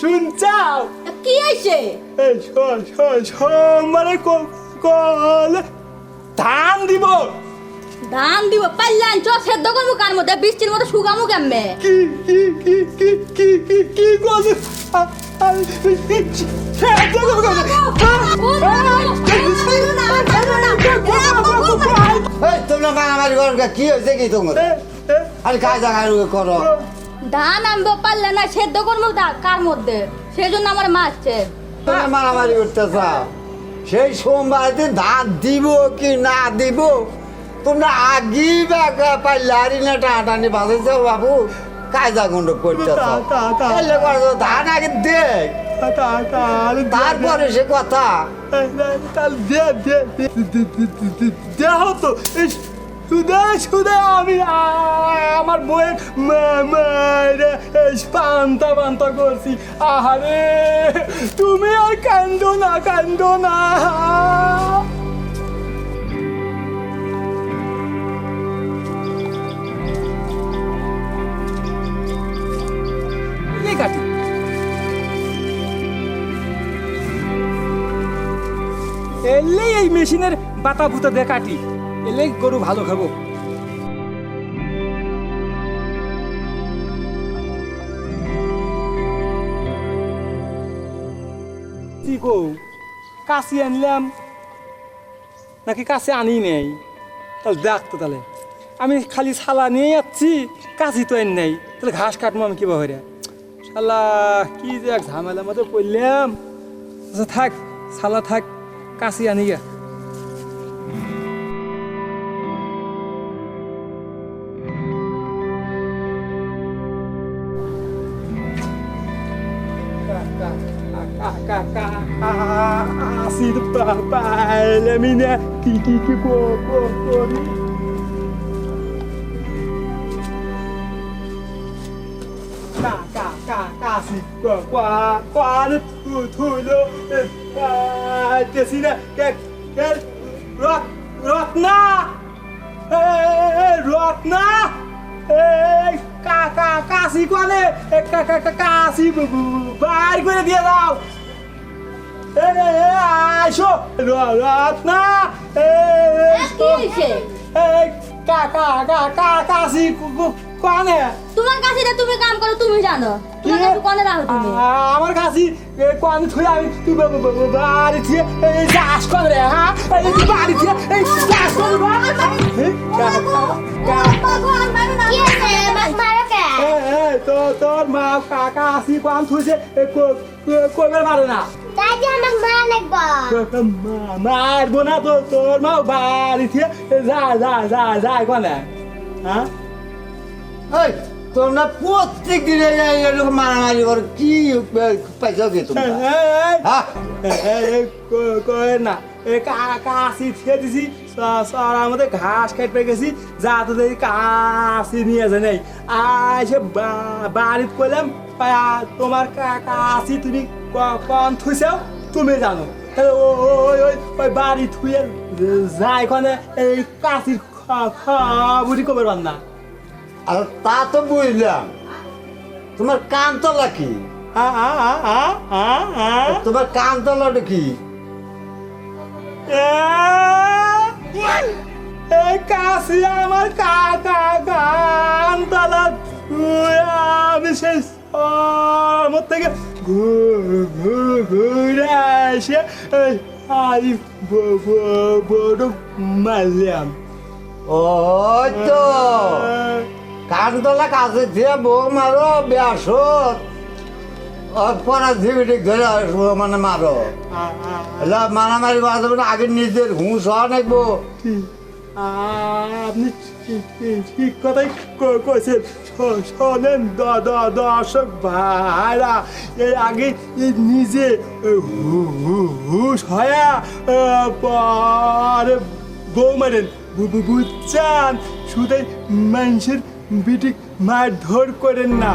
শুনছাও কি হয়েছে? সোমবারে কলে ধান দিব। ধান দিব পাইলাম চ সেদ্ধ করবো কার মধ্যে বৃষ্টির মতো শুকামু কেমনে? কি কি কি কি কি কি কি করছে? তোমরা মারামারি করো কি হয়েছে কি তোমার? আরে কাজ করো। ধান আনবো পারলে না সেদ্ধ করবো কার মধ্যে, সেই জন্য আমার মারছে। তোমরা মারামারি করতেছ, সেই সোমবার দিন ধান দিব কি না দিব তোমরা আগেই পাইলে আরি না টানাটানি বাজাইছ বাবু, কায়দা গন্ড করতেছ। ধান আগে দেখ তারপরে সে কথা। দেহ তো শুধু আমি আমার বইয়ের পান্তা পান্তা করছি। আহারে তুমি আর কান্দো না কান্দো না। কাটি এলে এই মেশিনের বাতা বুতা দিয়ে কাটি, এলে গরু ভালো খাবো। কি গো কাশি আনলাম নাকি কাছে আনি নেই? তাহলে দেখ তো, তাহলে আমি খালি ছালা নিয়ে যাচ্ছি, কাশি তো আনি নেই, তাহলে ঘাস কাটবো আমি কিভাবে? শালা কি যে এক ঝামেলার মধ্যে পড়লাম। আচ্ছা থাক, ছালা থাক, কাশি আনি গে। কাশি পাইলাম না, কি কি কি করি? কাশি কোয়ান থুইলো তেসিনা রত্না রত্না কাশি কোয়ানে কাশি বাইর করে দিয়ে দাও। আইসো রত্না কাশি কোয়ানে। তোমার কাছে তুমি কাম করো, তুমি জানো তোমার কাছে কোনে রাখো তুমি? আমার কাছে কোন থুই আমি তুই বাড়ি থেকে এই চাষ করে রে। হ্যাঁ এই বাড়ি থেকে এই চাষ করে তো তোর মা কাকা আসি কোন থুইছে কইবার পারে না। মারবো না তো, তোর মা বাড়ি থেকে যায় কোনে? হ্যাঁ তোমরা প্রত্যেক দিনে এরকম মারামারি করো, কি পাইছো কি তোমরা? না কাশি খেয়ে দিছি, আমাদের ঘাস খাইতে পেয়ে গেছি, যা তো দেখি কাশি নিয়ে আসে নেই। আর সে বাড়িতে করলাম তোমার কাশি তুমি কন থুইছাও তুমি জানো, তাহলে ওই বাড়ি থুয়ে যায় ওখানে এই কাশির বুঝি কবে না। আর তা তো বুঝলাম, তোমার কান তলা কি? তোমার কান তলাটা কি? কাশি আমার কান তলা, আমি সেই আমার থেকে ঘুরে এসে বড় মারলাম। ওই তো কানতলা কাছে দিয়ে বউ মারো ব্যাসত পড়া ঝিমিটিক ধরে মানে মারো, মারামারি করা যাবে না। আগে নিজের হুঁশ হওয়া নাকবো। আপনি ঠিক কথাই কইছেন। শোনেন দর্শক ভাইরা, এর আগে নিজে হুঁশ হয়া পরে বউ মারেন, বুঝছেন? শুধু মানুষের বিটি মারধর করেন না।